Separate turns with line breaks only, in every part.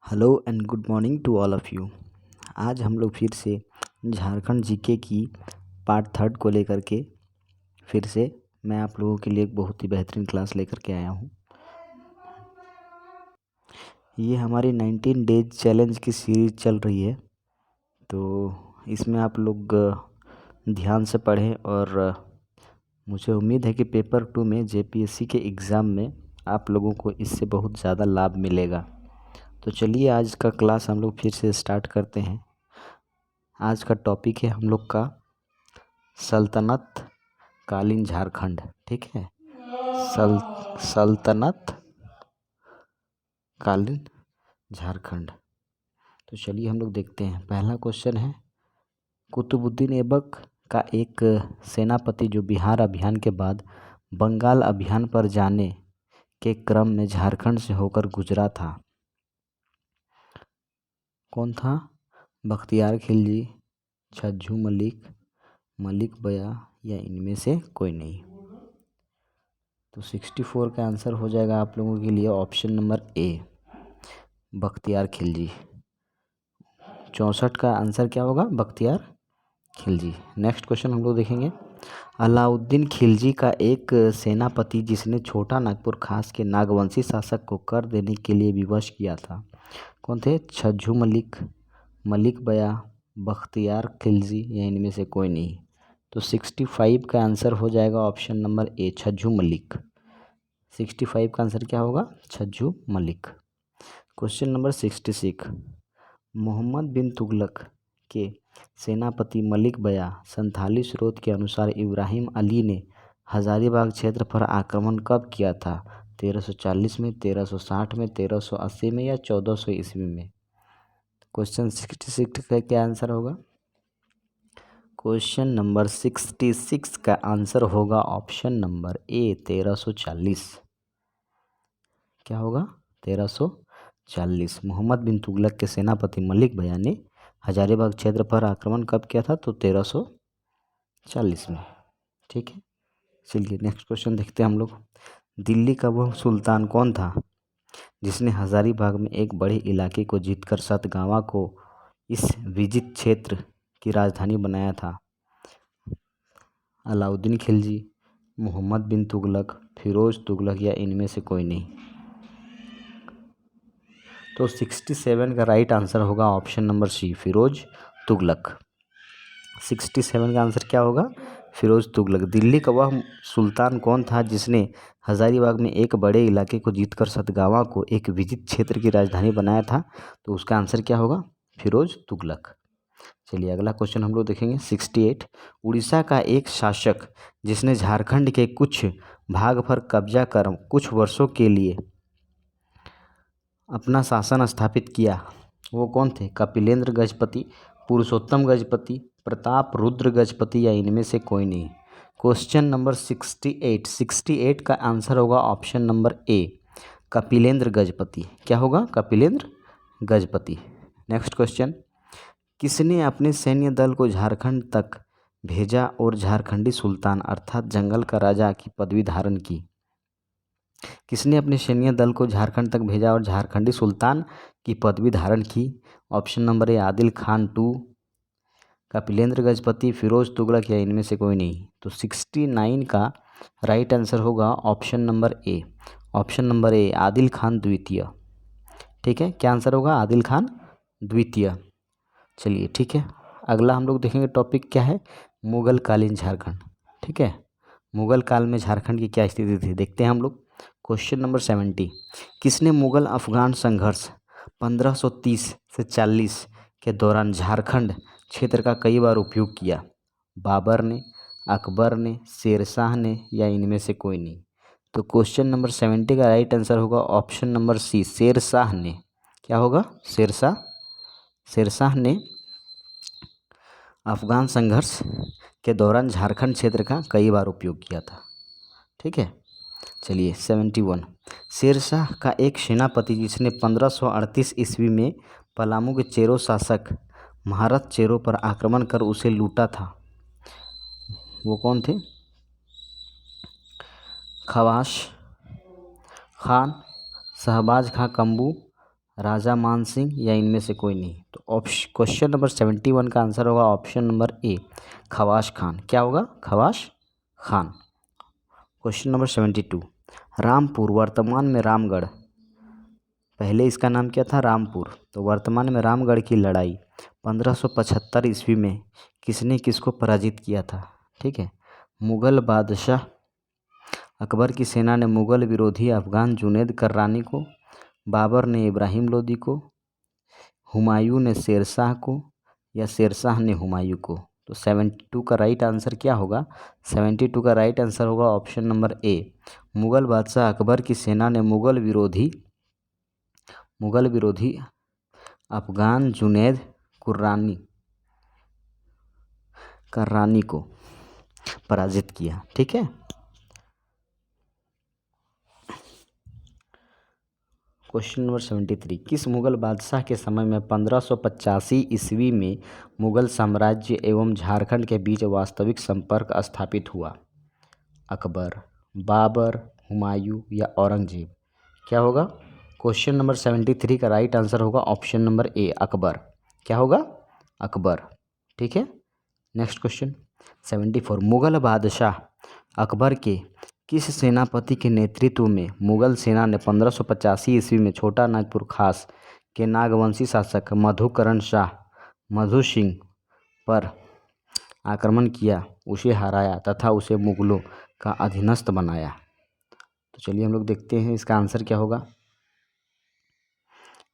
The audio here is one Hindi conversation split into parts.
Hello and good morning to all of you. आज हम लोग फिर से झारखंड जीके की पार्ट थर्ड को लेकर के फिर से मैं आप लोगों के लिए एक बहुत ही बेहतरीन क्लास लेकर के आया हूँ। ये हमारी 19 डेज चैलेंज की सीरीज़ चल रही है, तो इसमें आप लोग ध्यान से पढ़ें और मुझे उम्मीद है कि पेपर 2 में जेपीएससी के एग्ज़ाम में आप लोगों को इससे बहुत ज़्यादा लाभ मिलेगा। तो चलिए आज का क्लास हम लोग फिर से स्टार्ट करते हैं। आज का टॉपिक है हम लोग का सल्तनत कालीन झारखंड। ठीक है, सल्तनत कालीन झारखंड। तो चलिए हम लोग देखते हैं। पहला क्वेश्चन है, कुतुबुद्दीन ऐबक का एक सेनापति जो बिहार अभियान के बाद बंगाल अभियान पर जाने के क्रम में झारखंड से होकर गुजरा था, कौन था? बख्तियार खिलजी, छज्जू मलिक, मलिक बया या इनमें से कोई नहीं। तो 64 का आंसर हो जाएगा आप लोगों के लिए ऑप्शन नंबर ए, बख्तियार खिलजी। 64 का आंसर क्या होगा? बख्तियार खिलजी। नेक्स्ट क्वेश्चन हम लोग देखेंगे, अलाउद्दीन खिलजी का एक सेनापति जिसने छोटा नागपुर खास के नागवंशी शासक को कर देने के लिए विवश किया था, कौन थे? छज्जू मलिक, मलिक बया, बख्तियार खिलजी या इनमें से कोई नहीं। तो 65 का आंसर हो जाएगा ऑप्शन नंबर ए, छज्जू मलिक। 65 का आंसर क्या होगा? छज्जू मलिक। क्वेश्चन नंबर 66, मोहम्मद बिन तुगलक के सेनापति मलिक बया संथाली स्रोत के अनुसार इब्राहिम अली ने हजारीबाग क्षेत्र पर आक्रमण कब किया था? 1340 में, 1360 में, 1380 में या 1400 ईस्वी में? क्वेश्चन 66 का क्या आंसर होगा? क्वेश्चन नंबर 66 का आंसर होगा ऑप्शन नंबर ए, 1340। क्या होगा? 1340। मोहम्मद बिन तुगलक के सेनापति मलिक बया ने हजारीबाग क्षेत्र पर आक्रमण कब किया था? तो 1340 में। ठीक है, चलिए नेक्स्ट क्वेश्चन देखते हैं हम लोग। दिल्ली का वह सुल्तान कौन था जिसने हजारीबाग में एक बड़े इलाके को जीतकर सतगावा को इस विजित क्षेत्र की राजधानी बनाया था? अलाउद्दीन खिलजी, मोहम्मद बिन तुगलक, फिरोज तुगलक या इनमें से कोई नहीं। तो 67 का राइट आंसर होगा option number C, Firoz Tughlaq. 67 का आंसर क्या होगा? फिरोज तुगलक। दिल्ली का वह सुल्तान कौन था जिसने हजारीबाग में एक बड़े इलाके को जीतकर सतगावा को एक विजित क्षेत्र की राजधानी बनाया था? तो उसका आंसर क्या होगा? फिरोज तुगलक। चलिए अगला क्वेश्चन हम लोग देखेंगे। 68, उड़ीसा का एक शासक जिसने झारखंड के कुछ भाग पर कब्जा कर कुछ वर्षों के लिए अपना शासन स्थापित किया, वो कौन थे? कपिलेंद्र गजपति, पुरुषोत्तम गजपति, प्रताप रुद्र गजपति या इनमें से कोई नहीं। क्वेश्चन नंबर 68 का आंसर होगा ऑप्शन नंबर ए, कपिलेंद्र गजपति। क्या होगा? कपिलेंद्र गजपति। नेक्स्ट क्वेश्चन, किसने अपने सैन्य दल को झारखंड तक भेजा और झारखंडी सुल्तान अर्थात जंगल का राजा की पदवी धारण की? किसने अपने सैन्य दल को झारखंड तक भेजा और झारखंडी सुल्तान की पदवी धारण की? Option number A, Adil Khan 2, Kapilendra Gajapati, Firoz Tughlaq या इनमें से कोई नहीं। तो 69 का राइट आंसर होगा option number A, option number A, Adil Khan द्वितीय। ठीक है, क्या आंसर होगा? आदिल खान द्वितीय। चलिए ठीक है, अगला हम लोग देखेंगे टॉपिक क्या है? मुगल कालीन झारखंड। ठीक है, मुगल काल में झारखंड की क्या स्थिति थी देखते हैं हम लोग। क्वेश्चन नंबर 70, किसने मुगल अफगान संघर्ष 1530 से 40 के दौरान झारखंड क्षेत्र का कई बार उपयोग किया? बाबर ने, अकबर ने, शेरशाह ने या इनमें से कोई नहीं। तो क्वेश्चन नंबर 70 का राइट आंसर होगा ऑप्शन नंबर सी, शेरशाह ने। क्या होगा? शेरशाह। शेरशाह ने अफगान संघर्ष के दौरान झारखंड क्षेत्र का कई बार उपयोग किया था। ठीक है, चलिए 71, शेरशाह का एक सेनापति जिसने 1538 ईस्वी में पलामू के चेरो शासक महारथ चेरो पर आक्रमण कर उसे लूटा था, वो कौन थे? खवाश खान, शहबाज खां कम्बू, राजा मान सिंह या इनमें से कोई नहीं। तो ऑप्शन क्वेश्चन नंबर 71 का आंसर होगा ऑप्शन नंबर ए, खवास खान। क्या होगा? खवास खान। क्वेश्चन नंबर 72, रामपुर वर्तमान में रामगढ़, पहले इसका नाम क्या था? रामपुर। तो वर्तमान में रामगढ़ की लड़ाई 1575 ईस्वी में किसने किसको पराजित किया था? ठीक है, मुगल बादशाह अकबर की सेना ने मुगल विरोधी अफगान जुनैद कर्रानी को, बाबर ने इब्राहिम लोदी को, हुमायूं ने शेरशाह को, या शेरशाह ने हुमायूं को। तो 72 का राइट आंसर क्या होगा? 72 का राइट आंसर होगा ऑप्शन नंबर ए, मुगल बादशाह अकबर की सेना ने मुगल विरोधी अफगान जुनैद कर्रानी को पराजित किया। ठीक है, क्वेश्चन नंबर 73, किस मुगल बादशाह के समय में 1585 ईस्वी में मुगल साम्राज्य एवं झारखंड के बीच वास्तविक संपर्क स्थापित हुआ? अकबर, बाबर, हुमायूं या औरंगजेब? क्या होगा? क्वेश्चन नंबर 73 का राइट आंसर होगा ऑप्शन नंबर ए, अकबर। क्या होगा? अकबर। ठीक है, नेक्स्ट क्वेश्चन 74, मुगल बादशाह अकबर के किस सेनापति के नेतृत्व में मुगल सेना ने 1585 ईस्वी में छोटा नागपुर खास के नागवंशी शासक मधुकरण शाह मधु सिंह पर आक्रमण किया, उसे हराया तथा उसे मुगलों का अधीनस्थ बनाया? तो चलिए हम लोग देखते हैं इसका आंसर क्या होगा।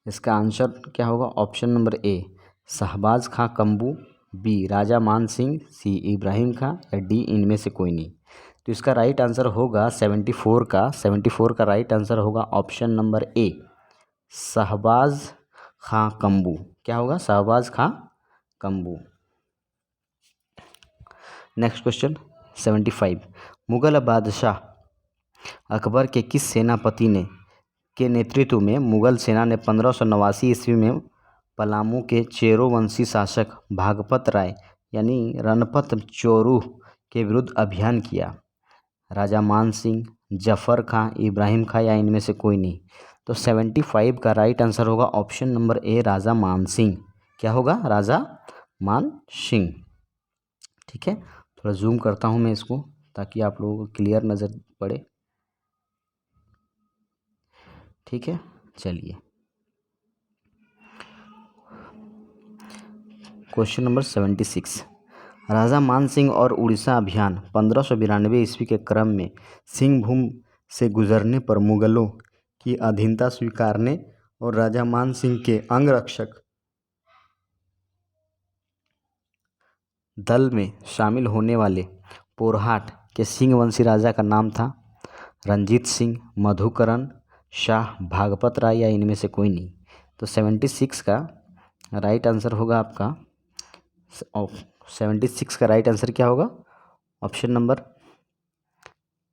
इसका आंसर क्या होगा? Option number A, Shahbaz Khan Kambu, B Raja Man Singh, सी इब्राहिम खां, या डी इनमें से कोई नहीं। तो इसका राइट आंसर होगा 74 का राइट आंसर होगा option number A, Shahbaz Khan कम्बू। क्या होगा? शहबाज खां कम्बू। नेक्स्ट क्वेश्चन 75, मुगल बादशाह अकबर के किस सेनापति ने के नेतृत्व में मुगल सेना ने 1589 ईस्वी में पलामू के चेरो वंशी शासक भागपत राय यानी रणपत चोरू के विरुद्ध अभियान किया? राजा मान सिंह, जफर खां, इब्राहिम खां या इनमें से कोई नहीं। तो 75 का राइट आंसर होगा ऑप्शन नंबर ए, राजा मान सिंह। क्या होगा? राजा मान सिंह। ठीक है, थोड़ा जूम करता हूँ मैं इसको ताकि आप लोगों को क्लियर नज़र पड़े। ठीक है, चलिए क्वेश्चन नंबर 76, राजा मान सिंह और उड़ीसा अभियान 1592 ईस्वी के क्रम में सिंहभूम से गुजरने पर मुगलों की अधीनता स्वीकारने और राजा मान सिंह के अंगरक्षक दल में शामिल होने वाले पोरहाट के सिंह वंशी राजा का नाम था? रंजीत सिंह, मधुकरण शाह, भागपत राय या इनमें से कोई नहीं। तो 76 का राइट आंसर होगा आपका 76 का राइट आंसर क्या होगा? Option number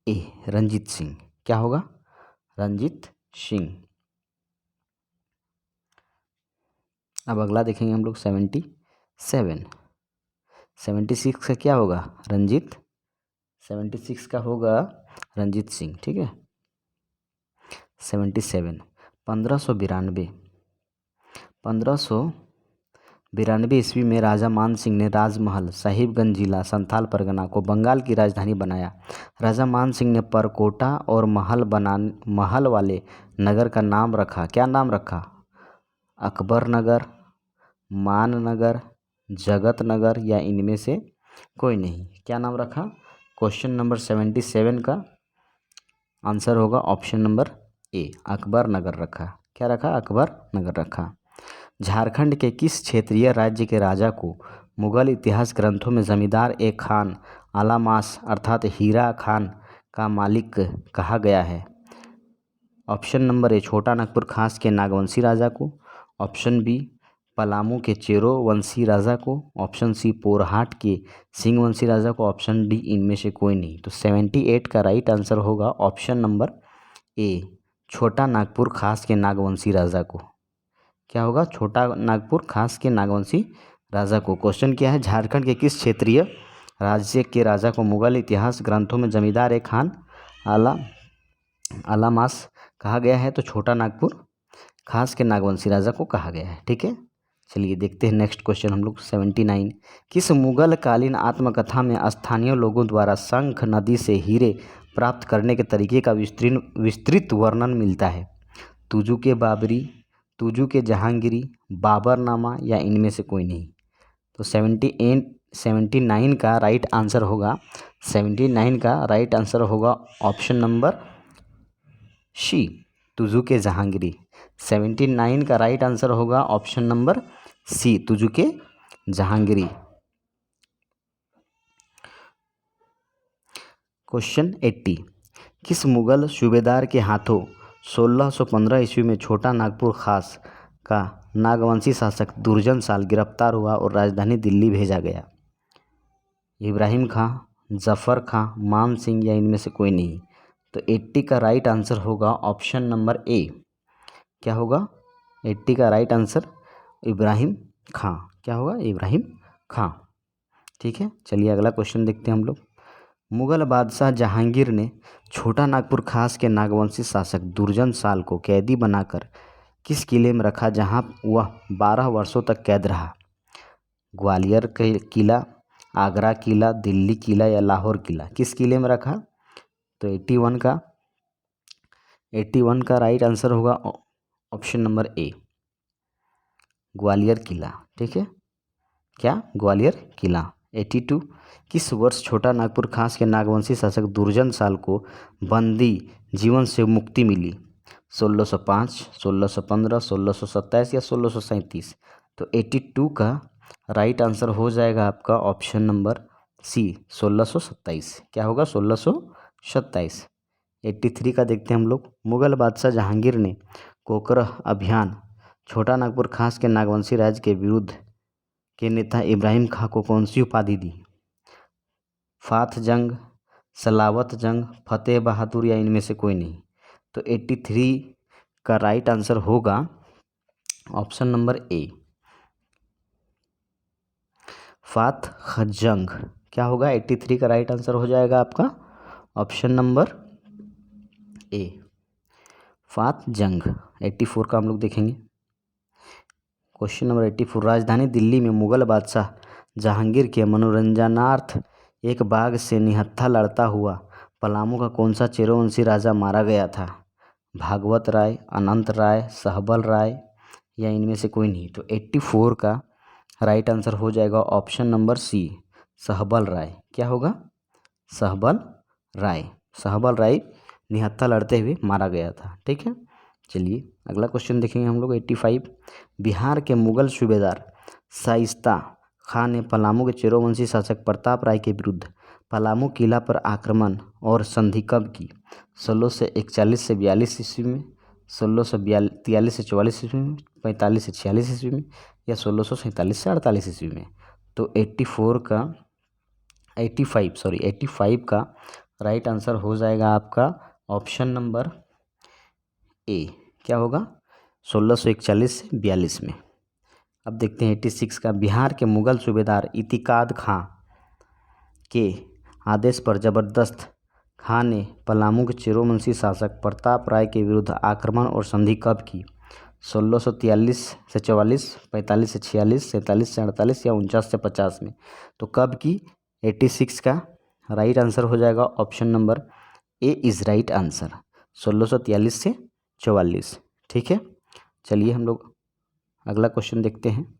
A, Ranjit Singh. क्या होगा? रंजीत सिंह। अब अगला देखेंगे हम लोग 76 का क्या होगा? 76 का होगा रंजीत सिंह। ठीक है, 77, 1592 ईस्वी में राजा मान सिंह ने राजमहल साहिबगंज जिला संथाल परगना को बंगाल की राजधानी बनाया। राजा मान सिंह ने परकोटा और महल वाले नगर का नाम रखा। क्या नाम रखा? अकबर नगर, मान नगर, जगत नगर या इनमें से कोई नहीं। क्या नाम रखा? क्वेश्चन नंबर 77 का आंसर होगा ऑप्शन नंबर ए, अकबर नगर रखा। क्या रखा? अकबर नगर रखा। झारखंड के किस क्षेत्रीय राज्य के राजा को मुगल इतिहास ग्रंथों में जमींदार ए खान आलामास अर्थात हीरा खान का मालिक कहा गया है? ऑप्शन नंबर ए, छोटा नागपुर खास के नागवंशी राजा को, ऑप्शन बी, पलामू के चेरो वंशी राजा को, ऑप्शन सी, पोरहाट के सिंह वंशी राजा को, ऑप्शन डी इनमें से कोई नहीं। तो 78 का राइट आंसर होगा ऑप्शन नंबर ए, छोटा नागपुर खास के नागवंशी राजा को। क्या होगा? छोटा नागपुर खास के नागवंशी राजा को। क्वेश्चन क्या है? झारखंड के किस क्षेत्रीय राज्य के राजा को मुगल इतिहास ग्रंथों में जमींदार ए खान आलामास कहा गया है? तो छोटा नागपुर खास के नागवंशी राजा को कहा गया है। ठीक है, चलिए देखते हैं नेक्स्ट क्वेश्चन हम लोग 79। किस मुगल कालीन आत्मकथा में स्थानीय लोगों द्वारा शंख नदी से हीरे प्राप्त करने के तरीके का विस्तृत वर्णन मिलता है? तुजू के बाबरी, तुजू के जहांगीरी, बाबरनामा या इनमें से कोई नहीं? तो 79 का राइट आंसर होगा, 79 का राइट आंसर होगा ऑप्शन नंबर सी, तुजू के जहांगीरी। 79 का राइट आंसर होगा ऑप्शन नंबर सी, तुजू के जहांगीरी। क्वेश्चन 80। किस मुगल सूबेदार के हाथों 1615 ईस्वी में छोटा नागपुर खास का नागवंशी शासक दुर्जन साल गिरफ्तार हुआ और राजधानी दिल्ली भेजा गया? इब्राहिम खां, जफ़र खां, मान सिंह या इनमें से कोई नहीं? तो 80 का राइट आंसर होगा ऑप्शन नंबर ए। क्या होगा 80 का राइट आंसर? इब्राहिम खां। क्या होगा? इब्राहिम खां। ठीक है, चलिए अगला क्वेश्चन देखते हैं हम लोग। मुगल बादशाह जहांगीर ने छोटा नागपुर खास के नागवंशी शासक दुर्जन साल को कैदी बनाकर किस किले में रखा जहां वह 12 वर्षों तक कैद रहा? ग्वालियर किला, आगरा किला, दिल्ली किला या लाहौर किला? किस किले में रखा? तो 81 का राइट आंसर होगा ऑप्शन नंबर ए, ग्वालियर किला। ठीक है, क्या? ग्वालियर किला। 82। किस वर्ष छोटा नागपुर खास के नागवंशी शासक दुर्जन साल को बंदी जीवन से मुक्ति मिली? 1605, 1615, 1627 या 1637? तो 82 का राइट आंसर हो जाएगा आपका ऑप्शन नंबर सी, 1627। क्या होगा? 1627। 83 का देखते हैं हम लोग। मुगल बादशाह जहांगीर ने कोकरह अभियान छोटा नागपुर खास के नागवंशी राज्य के विरुद्ध के नेता इब्राहिम खां को कौन सी उपाधि दी? फाथ जंग, सलावत जंग, फतेह बहादुर या इनमें से कोई नहीं? तो 83 का राइट आंसर होगा ऑप्शन नंबर ए, फाथ जंग। क्या होगा? 83 का राइट आंसर हो जाएगा आपका ऑप्शन नंबर ए, फाथ जंग। 84 का हम लोग देखेंगे। Question number 84। राजधानी दिल्ली में मुगल बादशाह जहांगीर के मनोरंजनार्थ एक बाघ से निहत्था लड़ता हुआ पलामू का कौन सा चेरोवंशी राजा मारा गया था? भागवत राय, अनंत राय, सहबल राय या इनमें से कोई नहीं? तो 84 का राइट आंसर हो जाएगा ऑप्शन नंबर सी, सहबल राय। क्या होगा? सहबल राय। सहबल राय निहत्था लड़ते हुए मारा गया था। ठीक है, चलिए अगला क्वेश्चन देखेंगे हम लोग 85। बिहार के मुगल सूबेदार शाइस्ता खान ने पलामू के चेरोवंशी शासक प्रताप राय के विरुद्ध पलामू किला पर आक्रमण और संधि कब की? 1641 से 42 ईस्वी में, 1643 से 44 ईस्वी में, 45 से 46 ईस्वी में या 1647 से 48 ईस्वी में? तो 85 का राइट आंसर हो जाएगा आपका ऑप्शन नंबर ए। क्या होगा? 1641 से 42 में। अब देखते हैं 86 का। बिहार के मुगल सूबेदार इतिकाद खां के आदेश पर जबरदस्त खां ने पलामू के चेरोवंशी शासक प्रताप राय के विरुद्ध आक्रमण और संधि कब की? 1643 से 44, 45 से 46, 47 से 48 या 49 से 50 में? तो कब की? 86 का राइट आंसर हो जाएगा option number A is right answer, 1643 से 44। ठीक है, चलिए हम लोग अगला क्वेश्चन देखते हैं।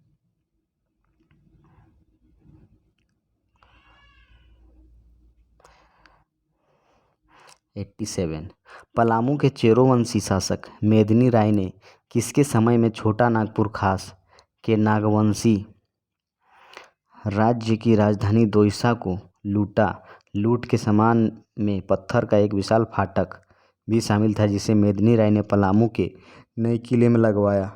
पलामू के चेरोवंशी शासक मेदिनी राय ने किसके समय में छोटा नागपुर खास के नागवंशी राज्य की राजधानी दोईसा को लूटा? लूट के सामान में पत्थर का एक विशाल फाटक भी शामिल था जिसे मेदिनी राय ने पलामू के नए किले में लगवाया,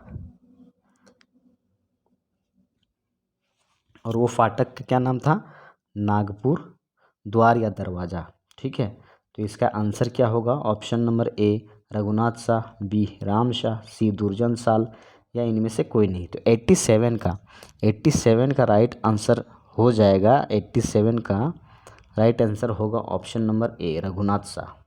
और वो फाटक का क्या नाम था? नागपुर द्वार या दरवाज़ा। ठीक है, तो इसका आंसर क्या होगा? Option number A Raghunath Shah, B Ram Shah, C Durjan Sal या इनमें से कोई नहीं? तो 87 का राइट आंसर हो जाएगा, 87 का राइट आंसर होगा option number A Raghunath Shah.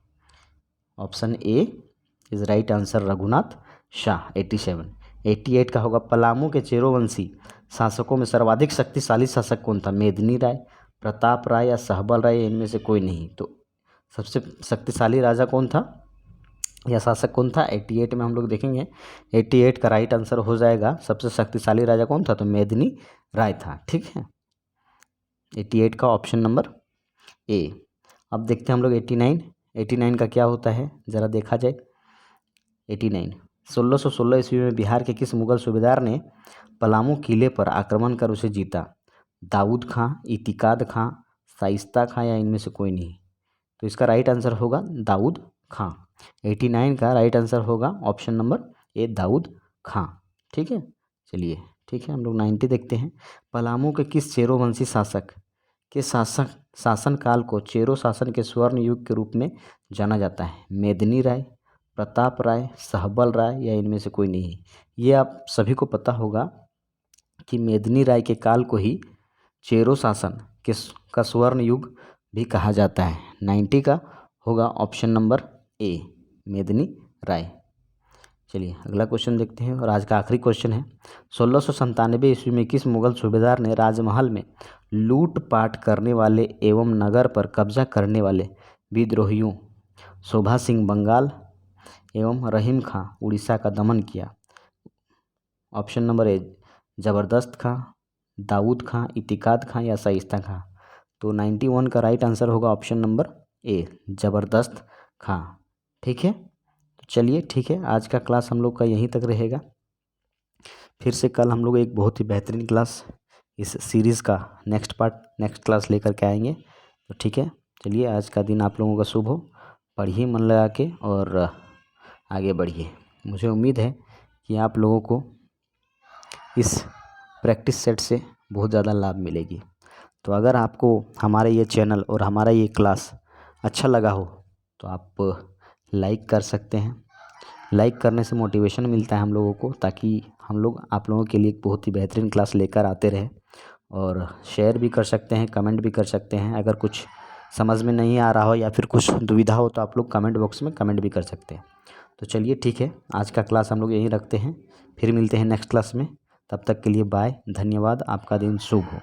Option A is right answer, Raghunath Shah 87। 88 का होगा पलामू के चेरोवंशी शासकों में सर्वाधिक शक्तिशाली शासक कौन था? मेदिनी राय, प्रताप राय या सहबल राय, इनमें से कोई नहीं। तो सबसे शक्तिशाली राजा कौन था या शासक कौन था? 88 में हम लोग देखेंगे। 88 का राइट आंसर हो जाएगा सबसे शक्तिशाली राजा कौन था? तो मेदिनी राय था। ठीक है, 88 का ऑप्शन नंबर ए। अब देखते हैं हम लोग 89। 89 का क्या होता है ज़रा देखा जाए। 89 1616 ईस्वी में बिहार के किस मुगल सूबेदार ने पलामू किले पर आक्रमण कर उसे जीता? दाऊद खां, इतिकाद खां, शाइस्ता खां या इनमें से कोई नहीं। तो इसका राइट आंसर होगा दाऊद खां। 89 का राइट आंसर होगा ऑप्शन नंबर ए, दाऊद खां। ठीक है, चलिए ठीक है, हम लोग 90 देखते हैं। पलामू के किस चेरोवंशी शासक के शासनकाल को चेरो शासन के स्वर्ण युग के रूप में जाना जाता है? मेदिनी राय, प्रताप राय, सहबल राय या इनमें से कोई नहीं। ये आप सभी को पता होगा कि मेदिनी राय के काल को ही चेरो शासन का स्वर्ण युग भी कहा जाता है। 90 का होगा ऑप्शन नंबर ए, मेदिनी राय। चलिए अगला क्वेश्चन देखते हैं और आज का आखिरी क्वेश्चन है। 1697 ईस्वी में किस मुगल सूबेदार ने राजमहल में लूटपाट करने वाले एवं नगर पर कब्जा करने वाले विद्रोहियों शोभा सिंह बंगाल एवं रहीम खां उड़ीसा का दमन किया? ऑप्शन नंबर ए, ज़बरदस्त खां, दाऊद खां, इतिकाद खां या शाइस्ता खां। तो 91 का राइट आंसर होगा ऑप्शन नंबर ए, ज़बरदस्त खां। ठीक है, तो चलिए ठीक है, आज का क्लास हम लोग का यहीं तक रहेगा। फिर से कल हम लोग एक बहुत ही बेहतरीन क्लास इस सीरीज़ का नेक्स्ट क्लास लेकर के आएंगे। तो ठीक है, चलिए आज का दिन आप लोगों का शुभ हो। पढ़िए मन लगा के और आगे बढ़िए। मुझे उम्मीद है कि आप लोगों को इस प्रैक्टिस सेट से बहुत ज़्यादा लाभ मिलेगी। तो अगर आपको हमारा ये चैनल और हमारा ये क्लास अच्छा लगा हो तो आप लाइक कर सकते हैं। लाइक करने से मोटिवेशन मिलता है हम लोगों को, ताकि हम लोग आप लोगों के लिए एक बहुत ही बेहतरीन क्लास लेकर आते रहें। और शेयर भी कर सकते हैं, कमेंट भी कर सकते हैं। अगर कुछ समझ में नहीं आ रहा हो या फिर कुछ दुविधा हो तो आप लोग कमेंट बॉक्स में कमेंट भी कर सकते हैं। तो चलिए ठीक है, आज का क्लास हम लोग यहीं रखते हैं। फिर मिलते हैं नेक्स्ट क्लास में। तब तक के लिए बाय, धन्यवाद, आपका दिन शुभ हो।